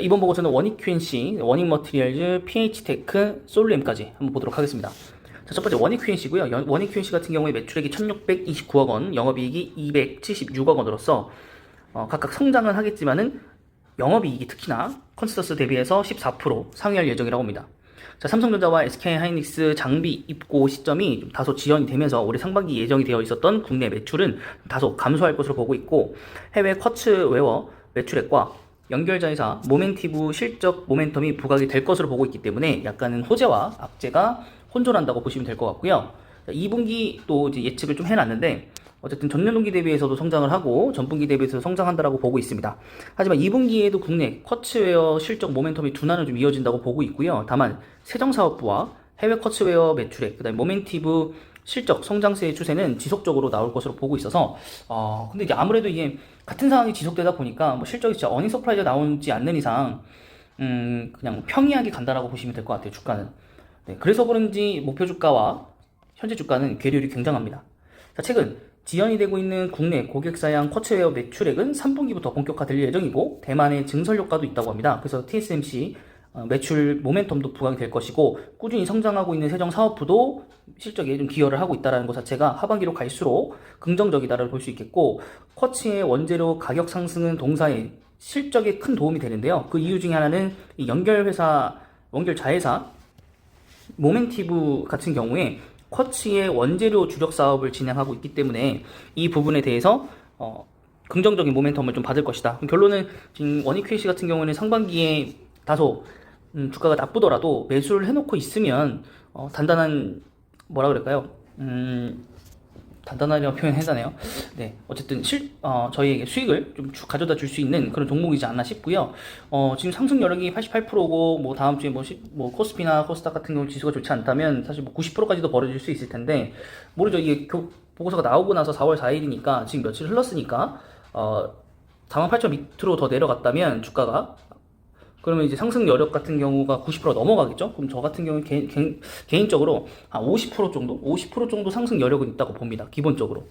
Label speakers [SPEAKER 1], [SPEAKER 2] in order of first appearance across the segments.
[SPEAKER 1] 이번 보고서는 원익 QNC, 원익 머티리얼즈, PH테크, 솔루엠까지 한번 보도록 하겠습니다. 자, 첫 번째 원익 QNC고요. 원익 QNC 같은 경우에 매출액이 1629억 원, 영업이익이 276억 원으로서 각각 성장은 하겠지만은 영업이익이 특히나 컨센서스 대비해서 14% 상회할 예정이라고 합니다. 자, 삼성전자와 SK하이닉스 장비 입고 시점이 좀 다소 지연이 되면서 올해 상반기 예정이 되어 있었던 국내 매출은 다소 감소할 것으로 보고 있고, 해외 쿼츠웨어 매출액과 연결자회사 모멘티브 실적 모멘텀이 부각이 될 것으로 보고 있기 때문에 약간은 호재와 악재가 혼존한다고 보시면 될 것 같고요. 2분기 또 이제 예측을 좀 해놨는데 어쨌든 전년 동기 대비해서도 성장을 하고 전분기 대비해서 성장한다라고 보고 있습니다. 하지만 2분기에도 국내 쿼츠웨어 실적 모멘텀이 둔화는 좀 이어진다고 보고 있고요. 다만 세정사업부와 해외 쿼츠웨어 매출액, 그다음에 모멘티브 실적 성장세의 추세는 지속적으로 나올 것으로 보고 있어서 근데 이제 아무래도 이게 같은 상황이 지속되다 보니까 뭐 실적이 진짜 어닝 서프라이즈가 나오지 않는 이상 그냥 평이하게 간다라고 보시면 될 것 같아요. 주가는. 네, 그래서 그런지 목표 주가와 현재 주가는 괴리율이 굉장합니다. 자, 최근 지연이 되고 있는 국내 고객사양 쿼츠웨어 매출액은 3분기부터 본격화될 예정이고 대만의 증설 효과도 있다고 합니다. 그래서 TSMC 매출 모멘텀도 부각이 될 것이고 꾸준히 성장하고 있는 세정사업부도 실적에 좀 기여를 하고 있다는 것 자체가 하반기로 갈수록 긍정적이다라고 볼 수 있겠고, 쿼츠의 원재료 가격 상승은 동사의 실적에 큰 도움이 되는데요. 그 이유 중에 하나는 이 연결자회사 모멘티브 같은 경우에 쿼츠의 원재료 주력 사업을 진행하고 있기 때문에 이 부분에 대해서 긍정적인 모멘텀을 좀 받을 것이다. 결론은 지금 원익 QNC 같은 경우는 상반기에 다소 주가가 나쁘더라도 매수를 해놓고 있으면 단단한 뭐라 그럴까요? 단단하려고 표현해야되네요. 네, 어쨌든 저희에게 수익을 좀 가져다 줄 수 있는 그런 종목이지 않나 싶고요. 지금 상승 여력이 88%고 뭐 다음 주에 뭐 코스피나 코스닥 같은 경우 지수가 좋지 않다면 사실 뭐 90%까지도 벌어질 수 있을 텐데 모르죠. 이게 보고서가 나오고 나서 4월 4일이니까 지금 며칠 흘렀으니까 48,000 밑으로 더 내려갔다면 주가가, 그러면 이제 상승 여력 같은 경우가 90% 넘어가겠죠? 그럼 저 같은 경우는 개인적으로 한 50% 정도 상승 여력은 있다고 봅니다. 기본적으로.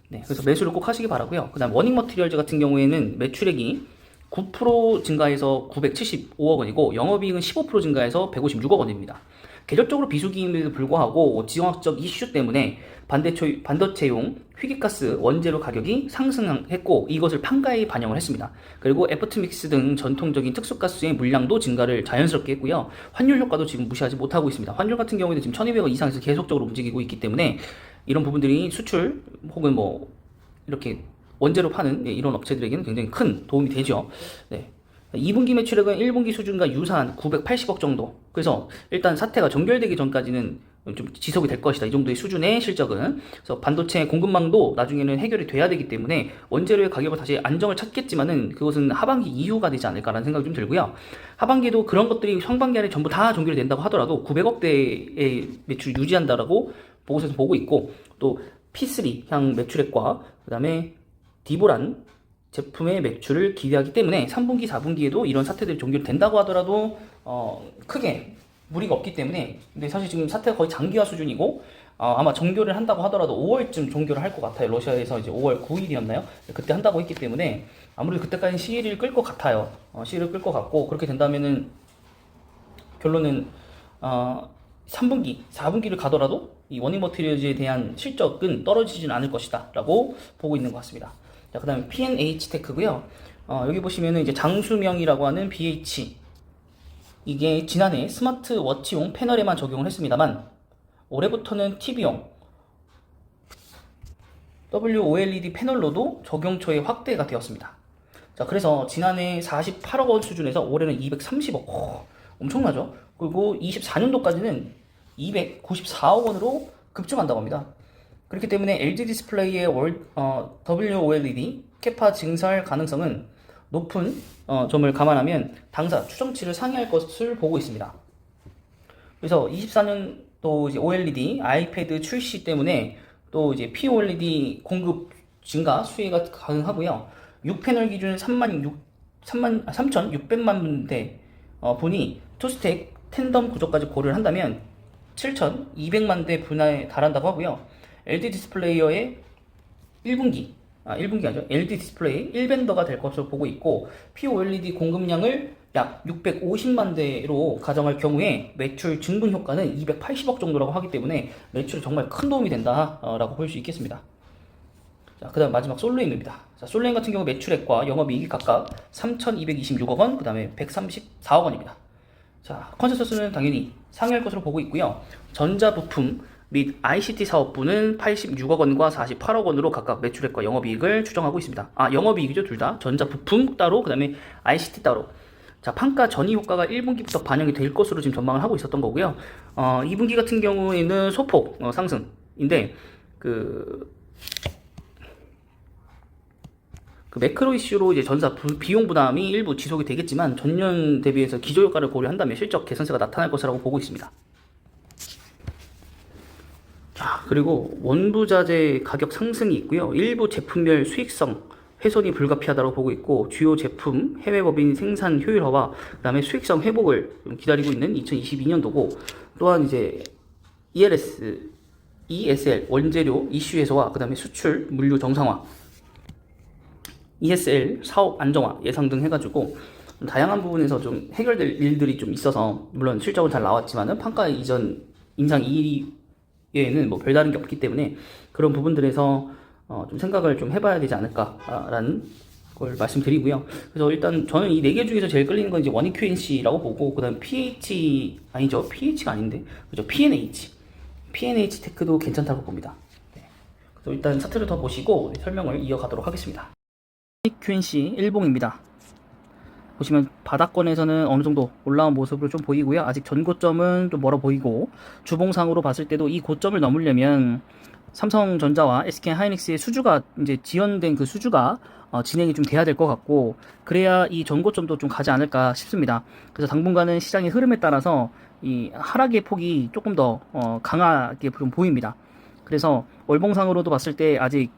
[SPEAKER 1] 네, 그래서 매수를 꼭 하시기 바라고요. 그다음 원익 머티리얼즈 같은 경우에는 매출액이 9% 증가해서 975억 원이고 영업이익은 15% 증가해서 156억 원입니다. 계절적으로 비수기임에도 불구하고 지정학적 이슈 때문에 반도체용 희귀가스 원재료 가격이 상승했고 이것을 판가에 반영을 했습니다. 그리고 애프터믹스 등 전통적인 특수가스의 물량도 증가를 자연스럽게 했고요. 환율 효과도 지금 무시하지 못하고 있습니다. 환율 같은 경우에는 지금 1200원 이상에서 계속적으로 움직이고 있기 때문에 이런 부분들이 수출 혹은 뭐 이렇게 원재료 파는 이런 업체들에게는 굉장히 큰 도움이 되죠. 네. 2분기 매출액은 1분기 수준과 유사한 980억 정도. 그래서 일단 사태가 정결되기 전까지는 좀 지속이 될 것이다. 이 정도의 수준의 실적은. 그래서 반도체 공급망도 나중에는 해결이 돼야 되기 때문에 원재료의 가격을 다시 안정을 찾겠지만은 그것은 하반기 이후가 되지 않을까라는 생각이 좀 들고요. 하반기에도 그런 것들이 상반기 안에 전부 다 종결이 된다고 하더라도 900억대의 매출을 유지한다라고 보고서에서 보고 있고, 또 P3 향 매출액과 그다음에 디보란 제품의 매출을 기대하기 때문에 3분기, 4분기에도 이런 사태들이 종결된다고 하더라도 크게 무리가 없기 때문에, 근데 사실 지금 사태가 거의 장기화 수준이고 아마 종결을 한다고 하더라도 5월쯤 종결을 할 것 같아요. 러시아에서 이제 5월 9일이었나요? 그때 한다고 했기 때문에 아무래도 그때까지 시일을 끌 것 같아요. 시일을 끌 것 같고, 그렇게 된다면은 결론은 3분기, 4분기를 가더라도 이 원익 머티리얼즈에 대한 실적은 떨어지지는 않을 것이다 라고 보고 있는 것 같습니다. 자, 그 다음에 P&H 테크고요. 여기 보시면은 이제 장수명이라고 하는 BH, 이게 지난해 스마트워치용 패널에만 적용을 했습니다만 올해부터는 TV용 WOLED 패널로도 적용처에 확대가 되었습니다. 자, 그래서 지난해 48억 원 수준에서 올해는 230억, 엄청나죠? 그리고 24년도까지는 294억 원으로 급증한다고 합니다. 그렇기 때문에 LG 디스플레이의 WOLED 캐파 증설 가능성은 높은 점을 감안하면 당사 추정치를 상회할 것을 보고 있습니다. 그래서 24년 또 이제 OLED 아이패드 출시 때문에 또 이제 POLED 공급 증가 수혜가 가능하고요. 6패널 기준 3,600만 대 분이 투스택 텐덤 구조까지 고려를 한다면 7,200만 대 분야에 달한다고 하고요. LG 디스플레이어의 1분기 아니죠. LG 디스플레이 1벤더가 될 것으로 보고 있고, POLED 공급량을 약 650만 대로 가정할 경우에 매출 증분 효과는 280억 정도라고 하기 때문에 매출에 정말 큰 도움이 된다라고 볼 수 있겠습니다. 자, 그 다음 마지막 솔루엠입니다. 자, 솔루엠 같은 경우 매출액과 영업이익이 각각 3,226억 원, 그 다음에 134억 원입니다. 자, 컨센서스는 당연히 상회할 것으로 보고 있고요. 전자부품 및 ICT 사업부는 86억 원과 48억 원으로 각각 매출액과 영업이익을 추정하고 있습니다. 영업이익이죠, 둘 다. 전자부품 따로, 그 다음에 ICT 따로. 자, 판가 전이 효과가 1분기부터 반영이 될 것으로 지금 전망을 하고 있었던 거고요. 2분기 같은 경우에는 소폭 상승인데, 그 매크로 이슈로 이제 전사 비용 부담이 일부 지속이 되겠지만 전년 대비해서 기저 효과를 고려한다면 실적 개선세가 나타날 것이라고 보고 있습니다. 자, 그리고 원부자재 가격 상승이 있고요. 일부 제품별 수익성 훼손이 불가피하다고 보고 있고, 주요 제품 해외 법인 생산 효율화와 그다음에 수익성 회복을 기다리고 있는 2022년도고, 또한 이제 ESL 원재료 이슈 해소와 그다음에 수출 물류 정상화, ESL 사업 안정화 예상 등 해가지고 다양한 부분에서 좀 해결될 일들이 좀 있어서, 물론 실적은 잘 나왔지만은 판가 이전 인상 이외에는 뭐 별다른 게 없기 때문에 그런 부분들에서 좀 생각을 좀 해봐야 되지 않을까라는 걸 말씀드리고요. 그래서 일단 저는 이 네 개 중에서 제일 끌리는 건 이제 원익 QNC라고 보고, 그다음 PH가 아닌데, 그죠? PNH 테크도 괜찮다고 봅니다. 네. 그래서 일단 차트를 더 보시고 설명을 이어가도록 하겠습니다. QNC 일봉입니다. 보시면 바닥권에서는 어느 정도 올라온 모습을 좀 보이고요. 아직 전고점은 좀 멀어 보이고, 주봉상으로 봤을 때도 이 고점을 넘으려면 삼성전자와 SK 하이닉스의 수주가 이제 지연된 그 수주가 진행이 좀 돼야 될 것 같고, 그래야 이 전고점도 좀 가지 않을까 싶습니다. 그래서 당분간은 시장의 흐름에 따라서 이 하락의 폭이 조금 더 강하게 좀 보입니다. 그래서 월봉상으로도 봤을 때 아직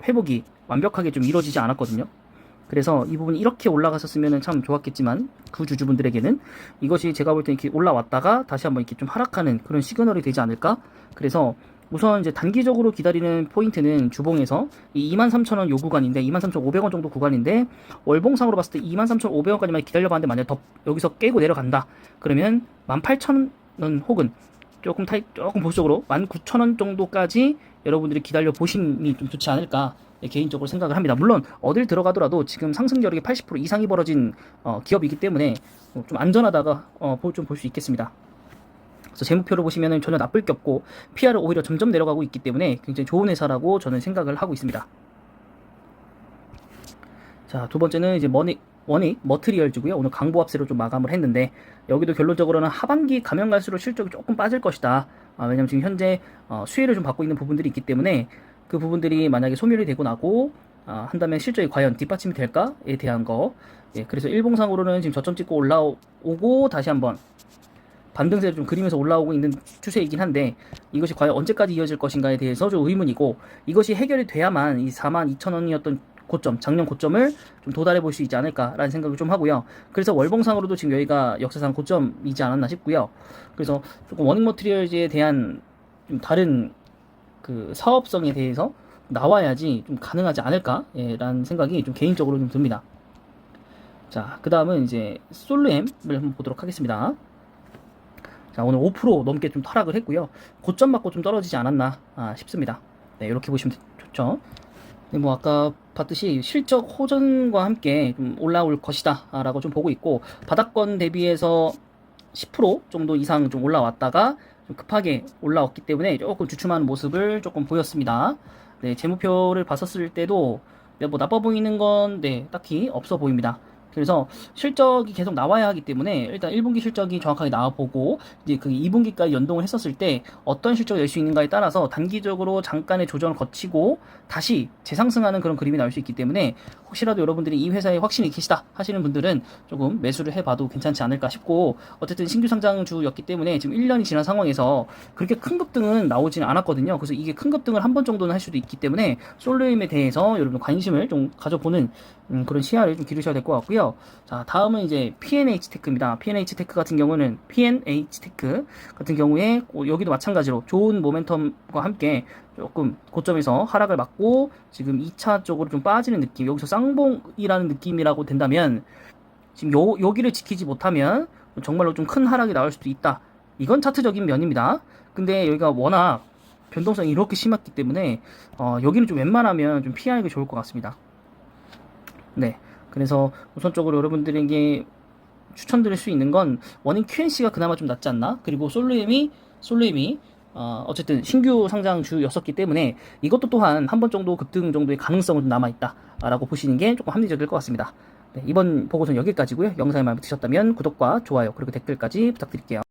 [SPEAKER 1] 회복이 완벽하게 좀 이루어지지 않았거든요. 그래서 이 부분이 이렇게 올라갔었으면 참 좋았겠지만, 그 주주분들에게는 이것이 제가 볼 때 이렇게 올라왔다가 다시 한번 이렇게 좀 하락하는 그런 시그널이 되지 않을까. 그래서 우선 이제 단기적으로 기다리는 포인트는 주봉에서 이 23,000원 요 구간인데, 23,500원 정도 구간인데, 월봉상으로 봤을 때 23,500원까지만 기다려봤는데 만약 더 여기서 깨고 내려간다 그러면 18,000원 혹은 조금 보수적으로 19,000원 정도까지 여러분들이 기다려 보심이 좀 좋지 않을까 개인적으로 생각을 합니다. 물론 어딜 들어가더라도 지금 상승 여력이 80% 이상이 벌어진 기업이기 때문에 좀 안전하다가 좀 볼 수 있겠습니다. 그래서 재무표를 보시면은 전혀 나쁠 게 없고, PR은 오히려 점점 내려가고 있기 때문에 굉장히 좋은 회사라고 저는 생각을 하고 있습니다. 자, 두 번째는 이제 원익 머트리얼즈고요. 오늘 강보합세로 좀 마감을 했는데, 여기도 결론적으로는 하반기 가면 갈수록 실적이 조금 빠질 것이다. 왜냐면 지금 현재 수혜를 좀 받고 있는 부분들이 있기 때문에, 그 부분들이 만약에 소멸이 되고 나고 한다면 실적이 과연 뒷받침이 될까에 대한 거. 예, 그래서 일봉상으로는 지금 저점 찍고 올라오고 다시 한번 반등세를 좀 그리면서 올라오고 있는 추세이긴 한데, 이것이 과연 언제까지 이어질 것인가에 대해서 좀 의문이고, 이것이 해결이 돼야만 이 42,000원이었던 고점, 작년 고점을 좀 도달해 볼 수 있지 않을까라는 생각을 좀 하고요. 그래서 월봉상으로도 지금 여기가 역사상 고점이지 않았나 싶고요. 그래서 조금 원익 머티리얼즈에 대한 좀 다른 그 사업성에 대해서 나와야지 좀 가능하지 않을까라는 생각이 좀 개인적으로 좀 듭니다. 자, 그 다음은 이제 솔루엠을 한번 보도록 하겠습니다. 자, 오늘 5% 넘게 좀 하락을 했고요. 고점 맞고 좀 떨어지지 않았나 싶습니다. 네, 이렇게 보시면 좋죠. 네, 뭐 아까 봤듯이 실적 호전과 함께 좀 올라올 것이다 라고 좀 보고 있고, 바닥권 대비해서 10% 정도 이상 좀 올라왔다가 좀 급하게 올라왔기 때문에 조금 주춤하는 모습을 조금 보였습니다. 네, 재무표를 봤었을 때도 뭐 나빠 보이는 건 딱히 없어 보입니다. 그래서 실적이 계속 나와야 하기 때문에 일단 1분기 실적이 정확하게 나와보고, 이제 그 2분기까지 연동을 했었을 때 어떤 실적을 낼 수 있는가에 따라서 단기적으로 잠깐의 조정을 거치고 다시 재상승하는 그런 그림이 나올 수 있기 때문에, 혹시라도 여러분들이 이 회사에 확신이 계시다 하시는 분들은 조금 매수를 해봐도 괜찮지 않을까 싶고, 어쨌든 신규 상장주였기 때문에 지금 1년이 지난 상황에서 그렇게 큰 급등은 나오지는 않았거든요. 그래서 이게 큰 급등을 한 번 정도는 할 수도 있기 때문에 솔루임에 대해서 여러분 관심을 좀 가져보는 그런 시야를 좀 기르셔야 될 것 같고요. 자, 다음은 이제 PNH 테크입니다. PNH 테크 같은 경우는 여기도 마찬가지로 좋은 모멘텀과 함께 조금 고점에서 하락을 맞고 지금 2차 쪽으로 좀 빠지는 느낌, 여기서 쌍봉이라는 느낌이라고 된다면 지금 여기를 지키지 못하면 정말로 좀 큰 하락이 나올 수도 있다. 이건 차트적인 면입니다. 근데 여기가 워낙 변동성이 이렇게 심했기 때문에 여기는 좀 웬만하면 좀 피하는 게 좋을 것 같습니다. 네, 그래서 우선적으로 여러분들에게 추천드릴 수 있는 건 원인 QNC가 그나마 좀 낫지 않나? 그리고 솔루임이 어쨌든 신규 상장주였었기 때문에 이것도 또한 한 번 정도 급등 정도의 가능성은 좀 남아있다라고 보시는 게 조금 합리적일 것 같습니다. 네, 이번 보고서는 여기까지고요. 영상이 마음에 드셨다면 구독과 좋아요 그리고 댓글까지 부탁드릴게요.